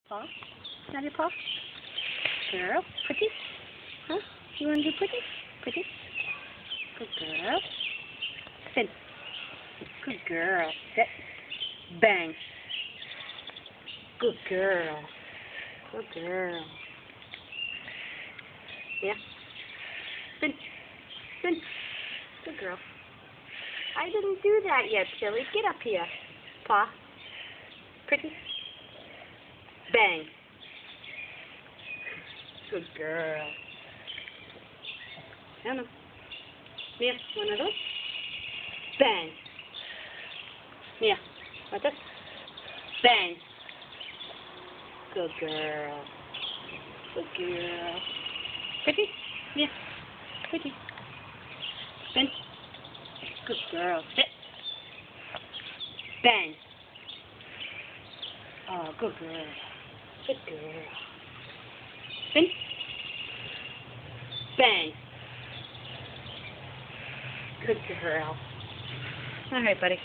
Paw? Not your paw? Girl? Pretty? Huh? You want to do pretty? Pretty? Good girl. Sit. Good girl. Sit. Bang. Good girl. Good girl. Yeah. Sit. Sit. Good girl. I didn't do that yet, Chili. Get up here. Paw. Pretty. Bang. Good girl. Anna. Mia, one of those. Bang. Mia, like this. Bang. Good girl. Good girl. Pretty. Mia. Pretty. Spin. Good girl. Sit. Bang. Oh, good girl. Good girl. Spin. Bang. Good girl. All right, buddy.